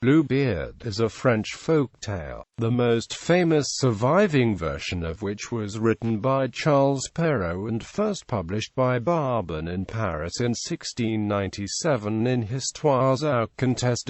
Bluebeard is a French folktale, the most famous surviving version of which was written by Charles Perrault and first published by Barbin in Paris in 1697 in Histoires, contes,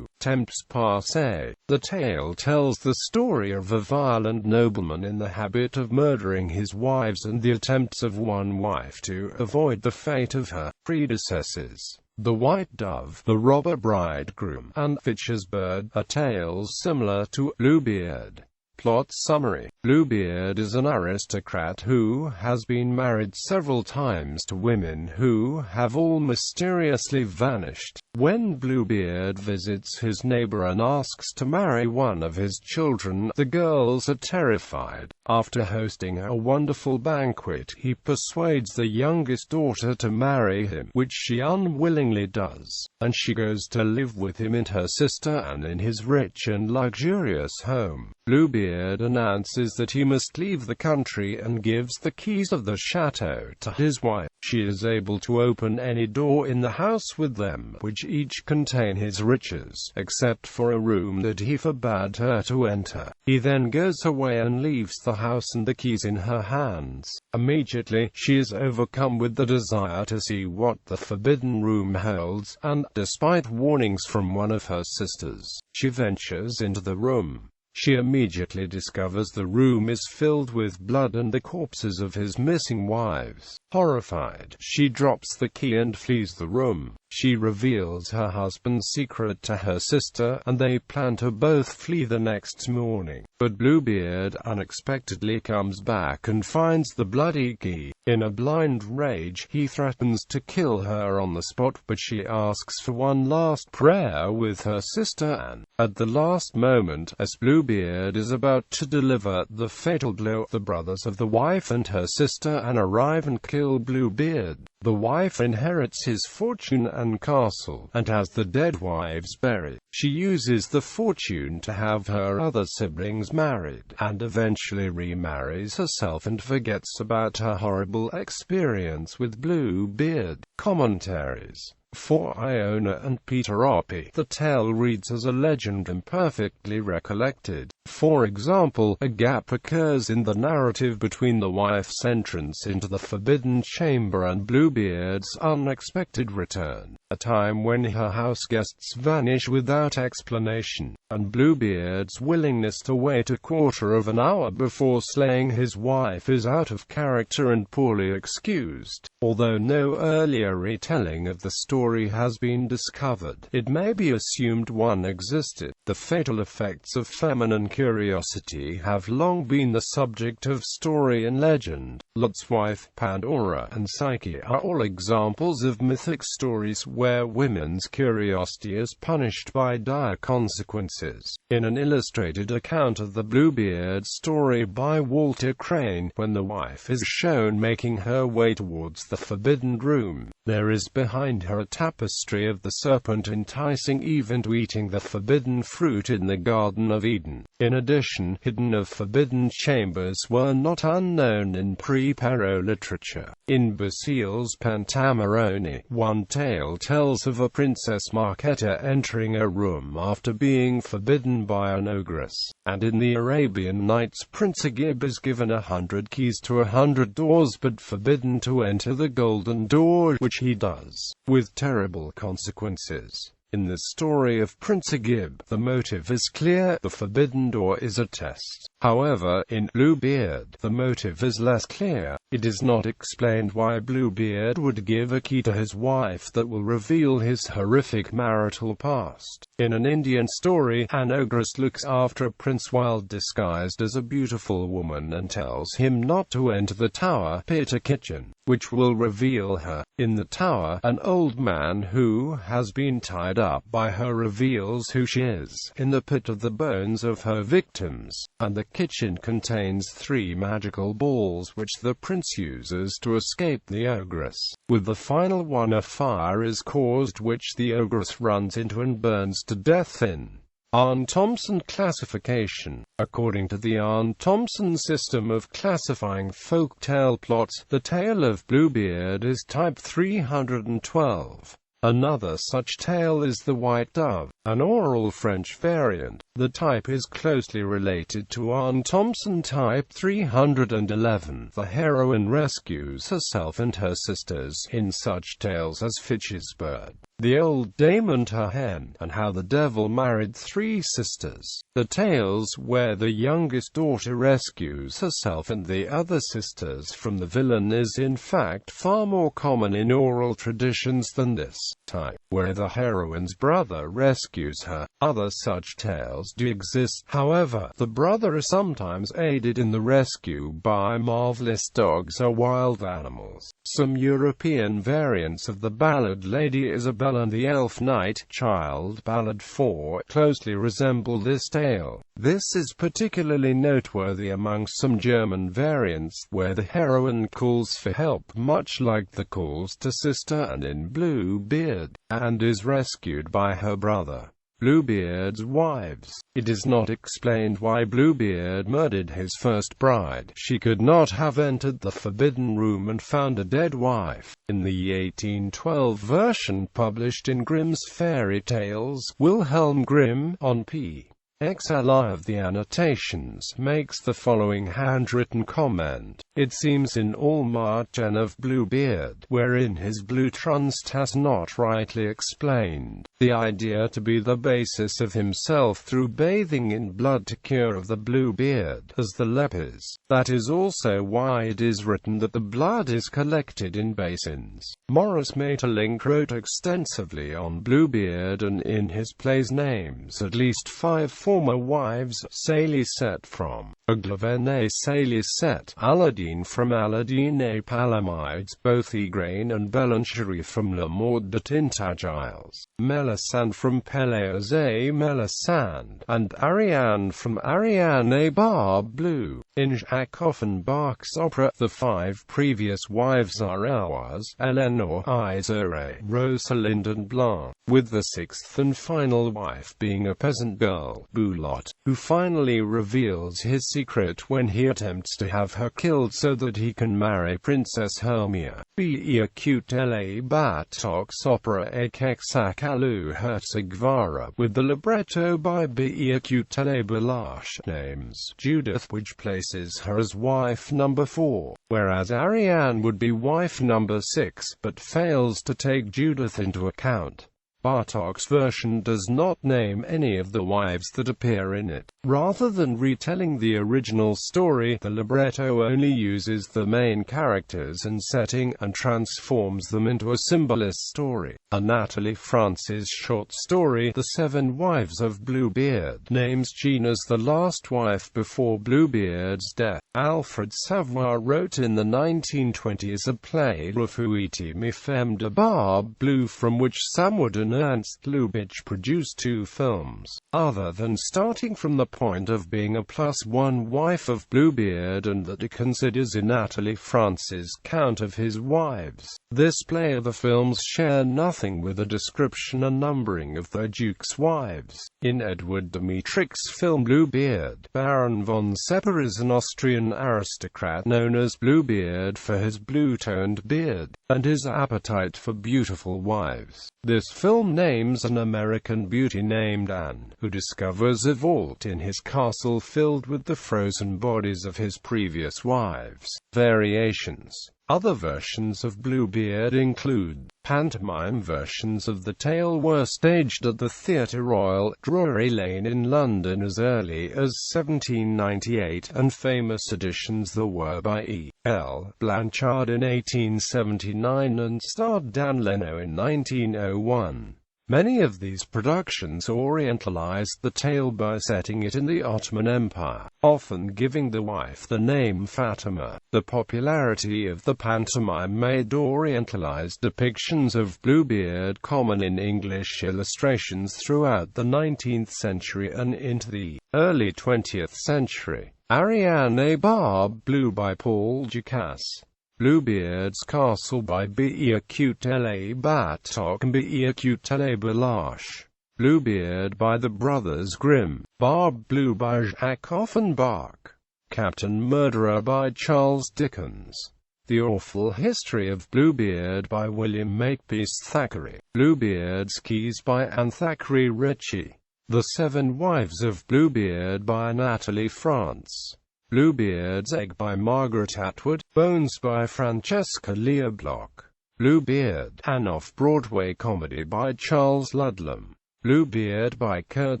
temps, passé. The tale tells the story of a violent nobleman in the habit of murdering his wives and the attempts of one wife to avoid the fate of her predecessors. The White Dove, The Robber Bridegroom, and Fitcher's Bird are tales similar to Bluebeard. Plot summary: Bluebeard is an aristocrat who has been married several times to women who have all mysteriously vanished. When Bluebeard visits his neighbor and asks to marry one of his children, the girls are terrified. After hosting a wonderful banquet, he persuades the youngest daughter to marry him, which she unwillingly does, and she goes to live with him and her sister and in his rich and luxurious home. Bluebeard announces that he must leave the country and gives the keys of the chateau to his wife. She is able to open any door in the house with them, which each contain his riches, except for a room that he forbade her to enter. He then goes away and leaves the house and the keys in her hands. Immediately, she is overcome with the desire to see what the forbidden room holds, and, despite warnings from one of her sisters, she ventures into the room. She immediately discovers the room is filled with blood and the corpses of his missing wives. Horrified, she drops the key and flees the room. She reveals her husband's secret to her sister, and they plan to both flee the next morning. But Bluebeard unexpectedly comes back and finds the bloody key. In a blind rage, he threatens to kill her on the spot, but she asks for one last prayer with her sister Anne. At the last moment, as Bluebeard is about to deliver the fatal blow, the brothers of the wife and her sister Anne arrive and kill Bluebeard. The wife inherits his fortune and castle, and has the dead wives buried. She uses the fortune to have her other siblings married, and eventually remarries herself and forgets about her horrible experience with Bluebeard. Commentaries: for Iona and Peter Oppie, the tale reads as a legend imperfectly recollected. For example, a gap occurs in the narrative between the wife's entrance into the forbidden chamber and Bluebeard's unexpected return, a time when her house guests vanish without explanation, and Bluebeard's willingness to wait a quarter of an hour before slaying his wife is out of character and poorly excused. Although no earlier retelling of the story has been discovered, it may be assumed one existed. The fatal effects of feminine curiosity have long been the subject of story and legend. Lot's wife, Pandora, and Psyche are all examples of mythic stories where women's curiosity is punished by dire consequences. In an illustrated account of the Bluebeard story by Walter Crane, when the wife is shown making her way towards the forbidden room, there is behind her a tapestry of the serpent enticing Eve into eating the forbidden fruit in the Garden of Eden. In addition, hidden or forbidden chambers were not unknown in pre-Perrault literature. In Basile's Pentamerone, one tale tells of a Princess Marquetta entering a room after being forbidden by an ogress, and in the Arabian Nights Prince Agib is given 100 keys to 100 doors but forbidden to enter the golden door, which he does, with terrible consequences. In the story of Prince Agib, the motive is clear: the forbidden door is a test. However, in Bluebeard, the motive is less clear. It is not explained why Bluebeard would give a key to his wife that will reveal his horrific marital past. In an Indian story, an ogress looks after a prince while disguised as a beautiful woman and tells him not to enter the tower pit or kitchen, which will reveal her. In the tower, an old man who has been tied up by her reveals who she is. In the pit of the bones of her victims, and the kitchen contains 3 magical balls which the prince uses to escape the ogress. With the final one, a fire is caused which the ogress runs into and burns to death in. Arne-Thompson classification. According to the Arne-Thompson system of classifying folktale plots, the tale of Bluebeard is type 312. Another such tale is The White Dove, an oral French variant. The type is closely related to Anne Thompson type 311. The heroine rescues herself and her sisters in such tales as Fitcher's Bird, The Old Dame and Her Hen, and How the Devil Married Three Sisters. The tales where the youngest daughter rescues herself and the other sisters from the villain is in fact far more common in oral traditions than this type, where the heroine's brother rescues her. Other such tales do exist, however. The brother is sometimes aided in the rescue by marvelous dogs or wild animals. Some European variants of the ballad Lady Isabel and the Elf Knight, Child Ballad 4, closely resemble this tale. This is particularly noteworthy amongst some German variants, where the heroine calls for help much like the calls to sister and in Bluebeard, and is rescued by her brother. Bluebeard's wives. It is not explained why Bluebeard murdered his first bride. She could not have entered the forbidden room and found a dead wife. In the 1812 version published in Grimm's Fairy Tales, Wilhelm Grimm, on p. XLI of the annotations, makes the following handwritten comment: "It seems in all Marchen of Bluebeard, wherein his Blutrunst has not rightly explained the idea to be the basis of himself through bathing in blood to cure of the Bluebeard, as the lepers. That is also why it is written that the blood is collected in basins." Maurice Maeterlinck wrote extensively on Bluebeard, and in his plays names at least 5 former wives: Salicet from Aglavene, Salicet, Aladine from Aladine, Palamides, both Igraine and Belancherie from Le Mord de Tintagiles, Melisande from Peleazé, Melisande, and Ariane from Ariane Barbe Blue. In Jacques Offenbach's opera, the 5 previous wives are Eloise, Eleanor, Isere, Rosalind and Blanche, with the 6th and final wife being a peasant girl, Boulotte, who finally reveals his secret when he attempts to have her killed so that he can marry Princess Hermia. Beacutele Batox opera Ekexakalu Hercegvara, with the libretto by Beacutele Balash, names Judith, which places her as wife number 4, whereas Ariane would be wife number 6, but fails to take Judith into account. Bartok's version does not name any of the wives that appear in it. Rather than retelling the original story, the libretto only uses the main characters and setting, and transforms them into a symbolist story. A Natalie Francis short story, The 7 Wives of Bluebeard, names Jean as the last wife before Bluebeard's death. Alfred Savoy wrote in the 1920s a play, La Fuite mi femme de Barbe Blue, from which Samwood and Ernst Lubitsch produced 2 films. Other than starting from the point of being a +1 wife of Bluebeard and that it considers in Natalie Francis' count of his wives, this play or the films share nothing with a description and numbering of the Duke's wives. In Edward Dmytrik's film Bluebeard, Baron von Sepper is an Austrian aristocrat known as Bluebeard for his blue-toned beard and his appetite for beautiful wives. This film names an American beauty named Anne, who discovers a vault in his castle filled with the frozen bodies of his previous wives. Variations. Other versions of Bluebeard include pantomime versions of the tale were staged at the Theatre Royal, Drury Lane in London as early as 1798, and famous editions that were by E. L. Blanchard in 1879 and starred Dan Leno in 1901. Many of these productions orientalized the tale by setting it in the Ottoman Empire, often giving the wife the name Fatima. The popularity of the pantomime made orientalized depictions of Bluebeard common in English illustrations throughout the 19th century and into the early 20th century. Ariane Barbe Blue by Paul Ducasse. Bluebeard's Castle by Beacutele Batok and Beacutele Balash. Bluebeard by the Brothers Grimm. Barbe Blue by Jacques Offenbach. Captain Murderer by Charles Dickens. The Awful History of Bluebeard by William Makepeace Thackeray. Bluebeard's Keys by Anne Thackeray Ritchie. The Seven Wives of Bluebeard by Natalie France. Bluebeard's Egg by Margaret Atwood. Bones by Francesca Leah Block. Bluebeard, an off-Broadway comedy by Charles Ludlam. Bluebeard by Kurt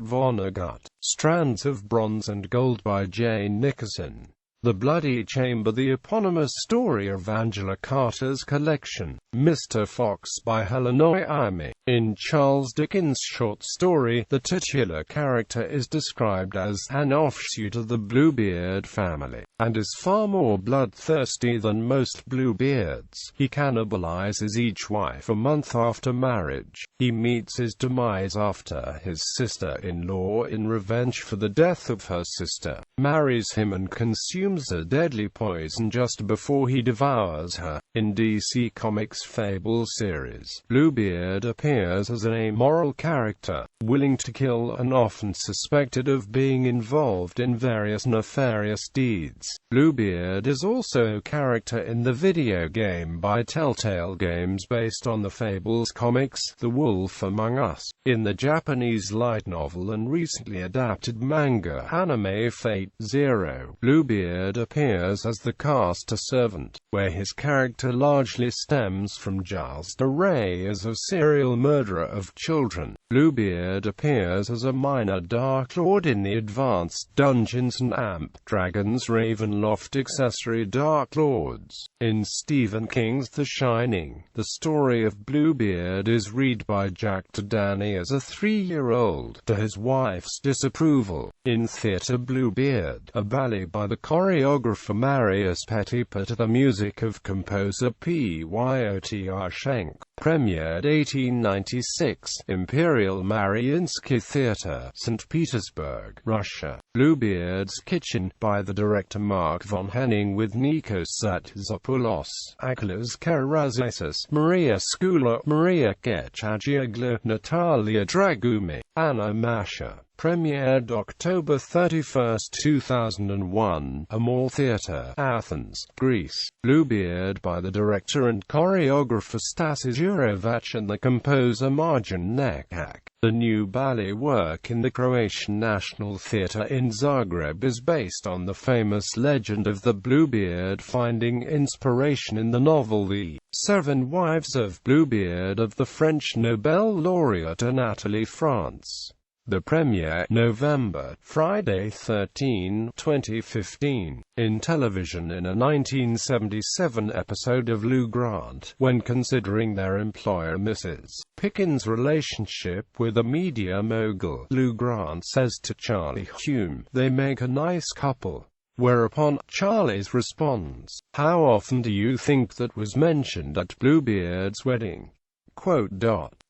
Vonnegut. Strands of Bronze and Gold by Jane Nickerson. The Bloody Chamber, the eponymous story of Angela Carter's collection. Mr. Fox by Helena Iame. In Charles Dickens' short story, the titular character is described as an offshoot of the Bluebeard family, and is far more bloodthirsty than most Bluebeards. He cannibalizes each wife a month after marriage. He meets his demise after his sister-in-law, in revenge for the death of her sister, marries him and consumes a deadly poison just before he devours her. In DC Comics Fable series, Bluebeard appears as an amoral character, willing to kill and often suspected of being involved in various nefarious deeds. Bluebeard is also a character in the video game by Telltale Games based on the Fables comics, The Wolf Among Us. In the Japanese light novel and recently adapted manga anime Fate/Zero, Bluebeard appears as the caster servant, where his character largely stems from Charles Doré as a serial murderer of children. Bluebeard appears as a minor Dark Lord in the Advanced Dungeons & Dragons Ravenloft accessory Dark Lords. In Stephen King's The Shining, the story of Bluebeard is read by Jack to Danny as a 3-year-old, to his wife's disapproval. In theatre, Bluebeard, a ballet by the choreographer Marius Petipa to the music of composer Pyotr Schenk, premiered 1896, Imperial Mariinsky Theatre, St. Petersburg, Russia. Bluebeard's Kitchen, by the director Mark von Henning with Nikos Zatzopoulos, Akilas Karazisis, Maria Skula, Maria Ketchagioglu, Natalia Dragumi, Anna Masha. Premiered October 31, 2001, Amor Theatre, Athens, Greece. Bluebeard by the director and choreographer Stasis Jurovac and the composer Marjan Nekak. The new ballet work in the Croatian National Theatre in Zagreb is based on the famous legend of the Bluebeard, finding inspiration in the novel The Seven Wives of Bluebeard of the French Nobel laureate Natalie France. The premiere, November, Friday 13, 2015. In television, in a 1977 episode of Lou Grant, when considering their employer Mrs. Pickens' relationship with a media mogul, Lou Grant says to Charlie Hume, "They make a nice couple." Whereupon, Charlie's responds, "How often do you think that was mentioned at Bluebeard's wedding?"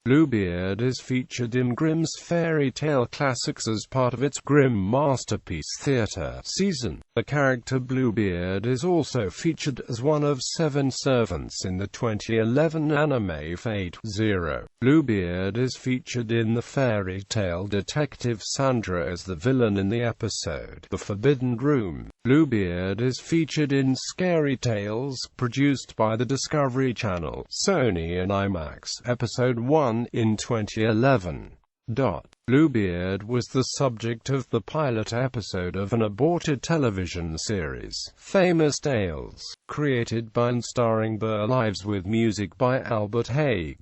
Bluebeard is featured in Grimm's Fairy Tale Classics as part of its Grimm Masterpiece Theatre season. The character Bluebeard is also featured as one of 7 servants in the 2011 anime Fate/Zero. Bluebeard is featured in the fairy tale Detective Sandra as the villain in the episode The Forbidden Room. Bluebeard is featured in Scary Tales, produced by the Discovery Channel, Sony and IMAX, Episode 1, in 2011. Bluebeard was the subject of the pilot episode of an aborted television series, Famous Tales, created by and starring Burr Lives with music by Albert Haig.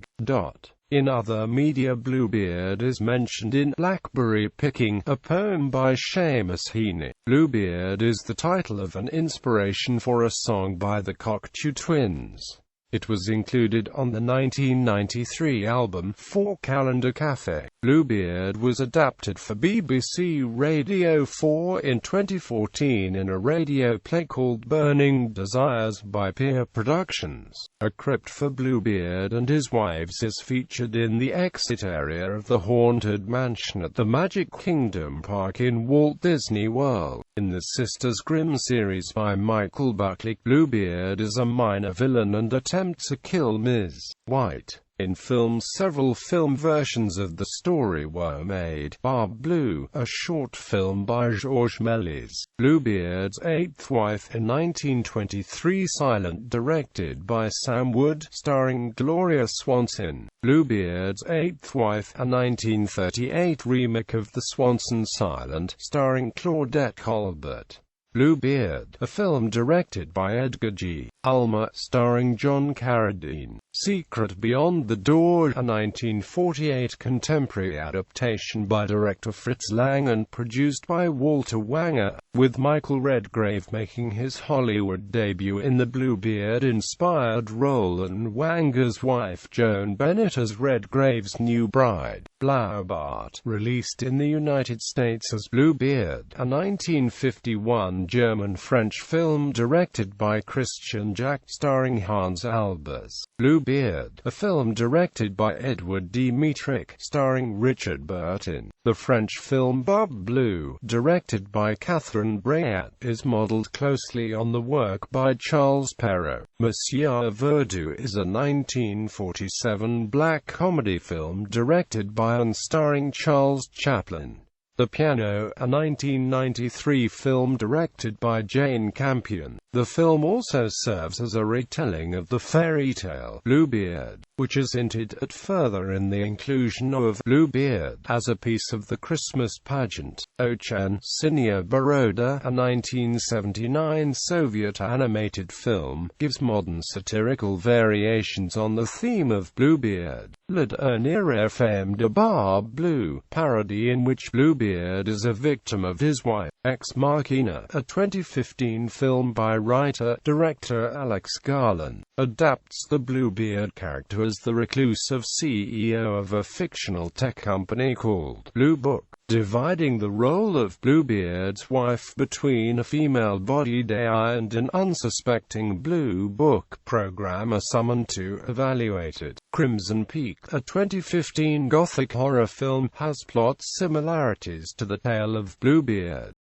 In other media, Bluebeard is mentioned in Blackberry Picking, a poem by Seamus Heaney. Bluebeard is the title of an inspiration for a song by the Cocteau Twins. It was included on the 1993 album, 4 Calendar Cafe. Bluebeard was adapted for BBC Radio 4 in 2014 in a radio play called Burning Desires by Peer Productions. A crypt for Bluebeard and his wives is featured in the exit area of the Haunted Mansion at the Magic Kingdom Park in Walt Disney World. In the Sisters Grimm series by Michael Buckley, Bluebeard is a minor villain and attempts to kill Ms. White. In film, several film versions of the story were made. Barbe Bleu, a short film by Georges Méliès. Bluebeard's Eighth Wife, a 1923 silent directed by Sam Wood, starring Gloria Swanson. Bluebeard's Eighth Wife, a 1938 remake of the Swanson silent, starring Claudette Colbert. Bluebeard, a film directed by Edgar G. Ulmer, starring John Carradine. Secret Beyond the Door, a 1948 contemporary adaptation by director Fritz Lang and produced by Walter Wanger, with Michael Redgrave making his Hollywood debut in the Bluebeard-inspired role and Wanger's wife Joan Bennett as Redgrave's new bride. Blaubart, released in the United States as Bluebeard, a 1951 German-French film directed by Christian Jack, starring Hans Albers. Bluebeard, a film directed by Edward D. Metrick, starring Richard Burton. The French film Barbe Bleu, directed by Catherine Breillat, is modeled closely on the work by Charles Perrault. Monsieur Verdoux is a 1947 black comedy film directed by and starring Charles Chaplin. The Piano, a 1993 film directed by Jane Campion. The film also serves as a retelling of the fairy tale Bluebeard, which is hinted at further in the inclusion of Bluebeard as a piece of the Christmas pageant. Ochan Sinia Boroda, a 1979 Soviet animated film, gives modern satirical variations on the theme of Bluebeard. Le dernier femme de Barbe Bleu, parody in which Bluebeard is a victim of his wife. Ex Machina, a 2015 film by writer-director Alex Garland, adapts the Bluebeard character as the reclusive CEO of a fictional tech company called Blue Book, dividing the role of Bluebeard's wife between a female-bodied AI and an unsuspecting Blue Book programmer summoned to evaluate it. Crimson Peak, a 2015 gothic horror film, has plot similarities to the tale of Bluebeard.